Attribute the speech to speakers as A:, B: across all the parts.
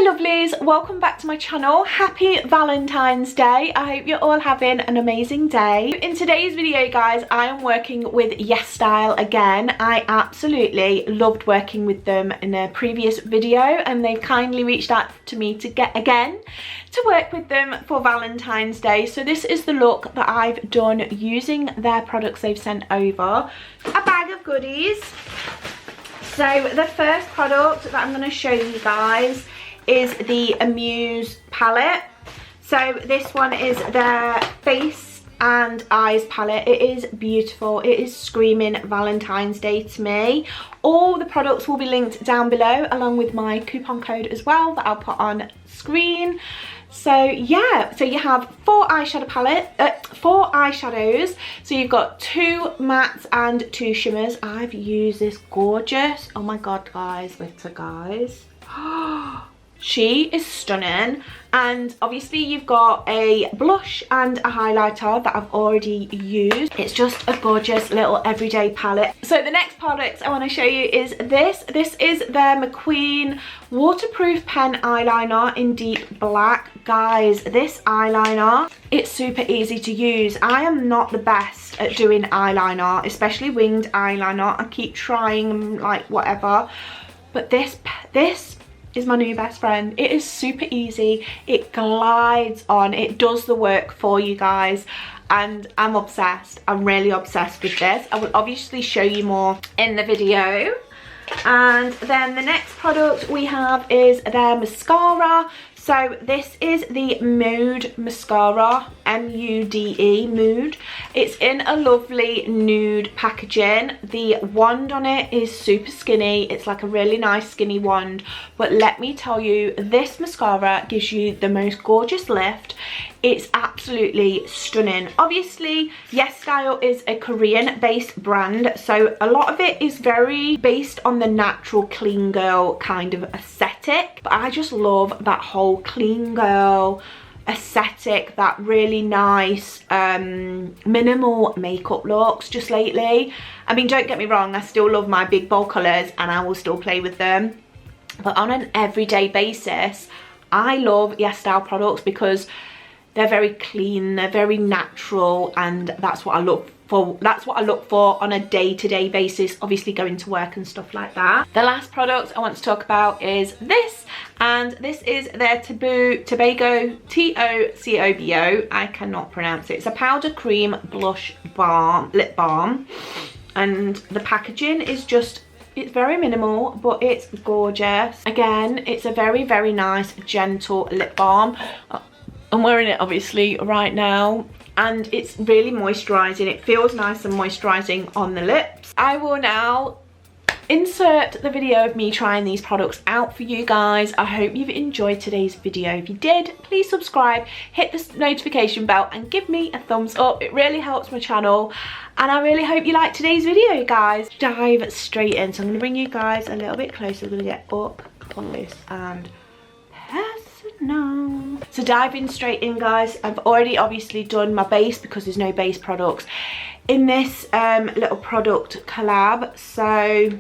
A: lovelies, welcome back to my channel. Happy Valentine's Day. I hope you're all having an amazing day. In today's video guys, I am working with YESSTYLE again. I absolutely loved working with them in a previous video and they've kindly reached out to me to work with them for Valentine's Day. So this is the look that I've done using their products they've sent over. A bag of goodies. So the first product that I'm going to show you guys is the Amuse palette. So this one is their face and eyes palette. It is beautiful. It is screaming Valentine's Day to me. All the products will be linked down below along with my coupon code as well that I'll put on screen. So yeah, so you have four eyeshadows. So you've got 2 mattes and 2 shimmers. I've used this gorgeous, oh my god guys, glitter guys. She is stunning. And obviously you've got a blush and a highlighter that I've already used. It's just a gorgeous little everyday palette. So the next product I want to show you is this. This is their McQueen waterproof pen eyeliner in deep black. Guys, this eyeliner, it's super easy to use. I am not the best at doing eyeliner, especially winged eyeliner. I keep trying like whatever. But this is my new best friend. It is super easy. It glides on. It does the work for you guys. And I'm obsessed. I'm really obsessed with this. I will obviously show you more in the video. And then the next product we have is their mascara. So this is the Mood mascara, M-U-D-E, Mood. It's in a lovely nude packaging. The wand on it is super skinny. It's like a really nice skinny wand. But let me tell you, this mascara gives you the most gorgeous lift. It's absolutely stunning. Obviously, YESSTYLE is a Korean-based brand, so a lot of it is very based on the natural clean girl kind of aesthetic. But I just love that whole clean girl aesthetic, that really nice minimal makeup looks just lately. I mean, don't get me wrong, I still love my big bold colours and I will still play with them. But on an everyday basis, I love YESSTYLE products because they're very clean, they're very natural, and that's what I look for. That's what I look for on a day-to-day basis, obviously going to work and stuff like that. The last product I want to talk about is this, and this is their Tobago, T-O-C-O-B-O, I cannot pronounce it. It's a powder cream blush balm, lip balm, and the packaging is just, it's very minimal, but it's gorgeous. Again, it's a very, very nice, gentle lip balm. I'm wearing it obviously right now and it's really moisturising. It feels nice and moisturising on the lips. I will now insert the video of me trying these products out for you guys. I hope you've enjoyed today's video. If you did, please subscribe, hit the notification bell and give me a thumbs up. It really helps my channel and I really hope you liked today's video guys. Dive straight in. So I'm going to bring you guys a little bit closer. I'm going to get up close and no. So diving straight in guys, I've already obviously done my base because there's no base products in this little product collab. So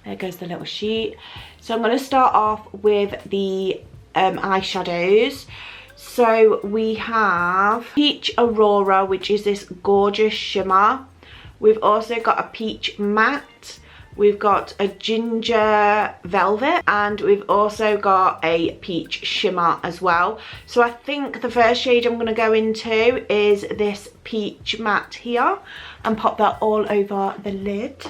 A: there goes the little sheet. So I'm going to start off with the eyeshadows. So we have Peach Aurora, which is this gorgeous shimmer. We've also got a Peach Matte. We've got a Ginger Velvet and we've also got a Peach Shimmer as well. So I think the first shade I'm going to go into is this Peach Matte here and pop that all over the lid.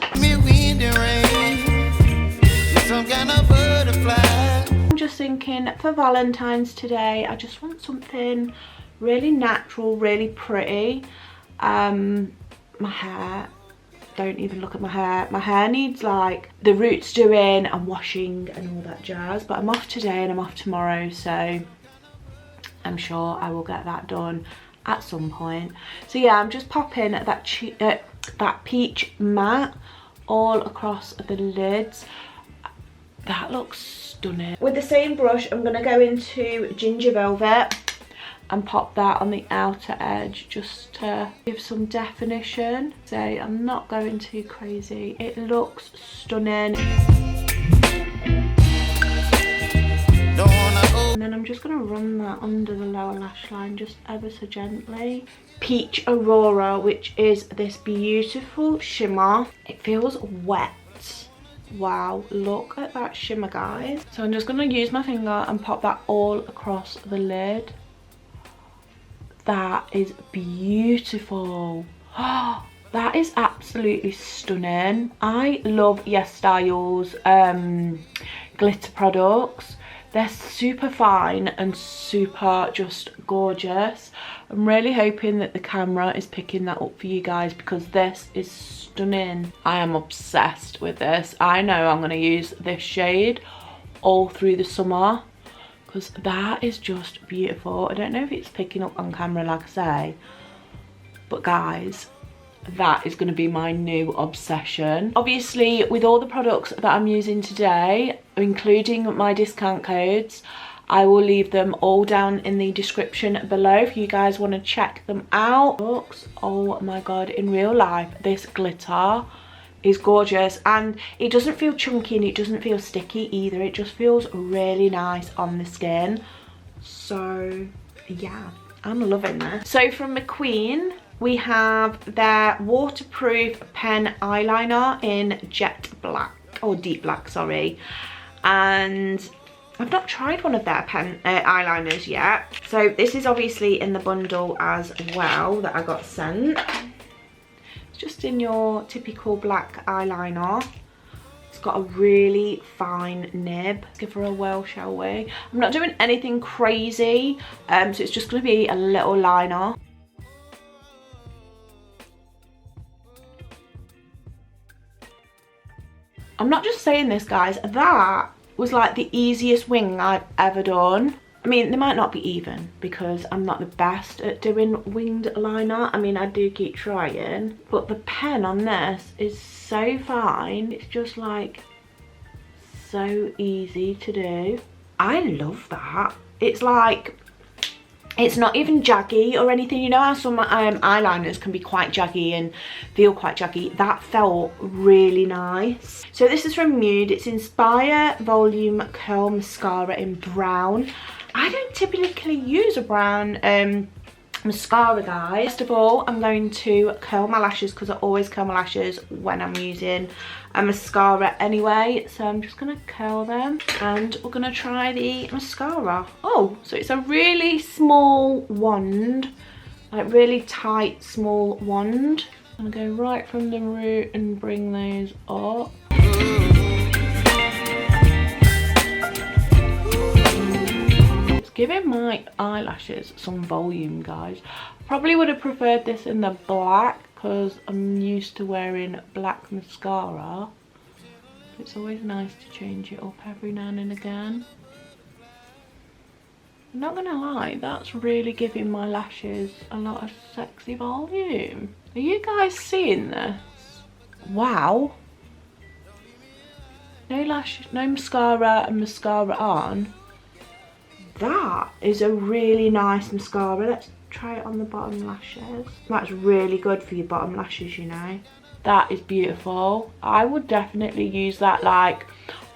A: I'm just thinking for Valentine's today, I just want something really natural, really pretty. My hair. Don't even look at my hair. My hair needs like the roots doing and washing and all that jazz, but I'm off today and I'm off tomorrow, so I'm sure I will get that done at some point. So yeah, I'm just popping that Peach Matte all across the lids. That looks stunning. With the same brush, I'm going to go into Ginger Velvet and pop that on the outer edge just to give some definition. So I'm not going too crazy. It looks stunning. then I'm just going to run that under the lower lash line just ever so gently. Peach Aurora, which is this beautiful shimmer. It feels wet. Wow, look at that shimmer, guys. So I'm just going to use my finger and pop that all across the lid. That is beautiful. Oh, that is absolutely stunning. I love YESSTYLE's glitter products. They're super fine and super just gorgeous. I'm really hoping that the camera is picking that up for you guys because this is stunning. I am obsessed with this. I know I'm going to use this shade all through the summer because that is just beautiful. I don't know if it's picking up on camera like I say, but guys, that is going to be my new obsession. Obviously, with all the products that I'm using today, including my discount codes, I will leave them all down in the description below if you guys want to check them out. Looks, oh my god, in real life this glitter is gorgeous, and it doesn't feel chunky and it doesn't feel sticky either. It just feels really nice on the skin. So yeah, I'm loving this. So from McQueen, we have their waterproof pen eyeliner in jet black, or deep black, sorry. And I've not tried one of their pen eyeliners yet. So this is obviously in the bundle as well that I got sent. It's just in your typical black eyeliner. It's got a really fine nib. Let's give her a whirl, shall we? I'm not doing anything crazy, so it's just going to be a little liner. I'm not just saying this, guys, that was like the easiest wing I've ever done. I mean, they might not be even because I'm not the best at doing winged liner. I mean, I do keep trying, but the pen on this is so fine. It's just like so easy to do. I love that. It's like, it's not even jaggy or anything. You know how some eyeliners can be quite jaggy and feel quite jaggy? That felt really nice. So this is from Nude. It's Inspire Volume Curl Mascara in brown. I don't typically use a brown mascara, guys. First of all, I'm going to curl my lashes because I always curl my lashes when I'm using a mascara anyway. So I'm just going to curl them and we're going to try the mascara. Oh, so it's a really small wand, like really tight small wand. I'm going to go right from the root and bring those up. Giving my eyelashes some volume, guys. Probably would have preferred this in the black because I'm used to wearing black mascara. It's always nice to change it up every now and again. I'm not gonna lie, that's really giving my lashes a lot of sexy volume. Are you guys seeing this? Wow. No mascara and mascara on. That is a really nice mascara. Let's try it on the bottom lashes. That's really good for your bottom lashes, you know. That is beautiful. I would definitely use that like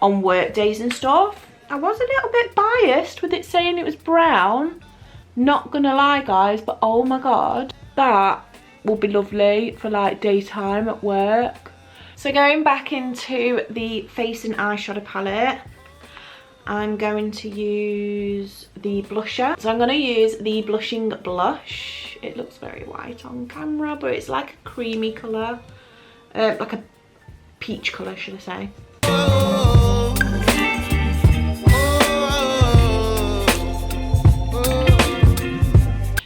A: on work days and stuff. I was a little bit biased with it saying it was brown. Not gonna lie, guys, but oh my god, that will be lovely for like daytime at work. So going back into the face and eyeshadow palette, I'm going to use the blusher. So I'm going to use the Blushing Blush. It looks very white on camera, but it's like a creamy colour. Like a peach colour, should I say.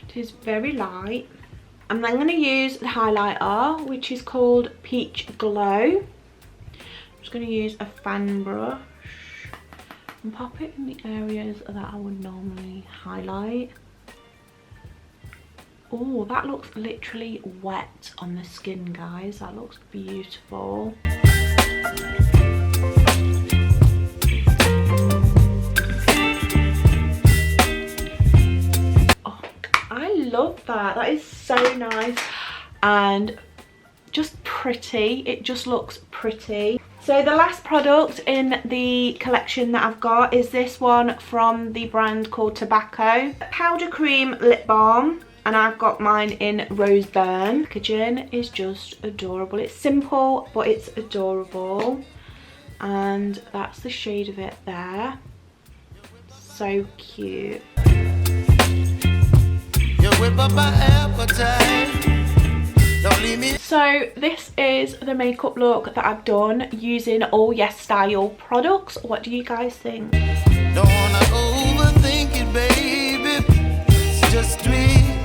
A: It is very light. And then I'm going to use the highlighter, which is called Peach Glow. I'm just going to use a fan brush and pop it in the areas that I would normally highlight. Oh, that looks literally wet on the skin, guys. That looks beautiful. Oh, I love that. That is so nice and just pretty. It just looks pretty. So So the last product in the collection that I've got is this one from the brand called Tobacco. Powder Cream Lip Balm. And I've got mine in Rose Burn. Packaging is just adorable. It's simple, but it's adorable. And that's the shade of it there. So cute. You whip up my appetite. Don't leave me. So this is the makeup look that I've done using all YESSTYLE products. What do you guys think? Don't wanna overthink it, baby. It's just me.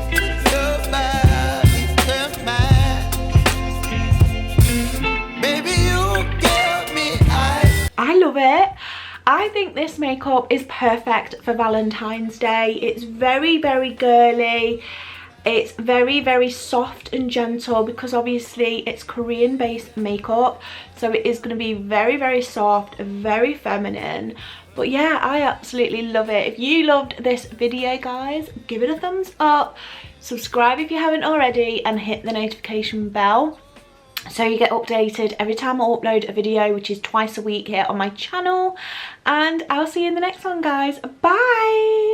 A: I love it. I think this makeup is perfect for Valentine's Day. It's very, very girly. It's very, very soft and gentle because obviously it's Korean based makeup. So it is going to be very, very soft, very feminine. But yeah, I absolutely love it. If you loved this video, guys, give it a thumbs up. Subscribe if you haven't already and hit the notification bell, so you get updated every time I upload a video, which is twice a week here on my channel. And I'll see you in the next one, guys. Bye!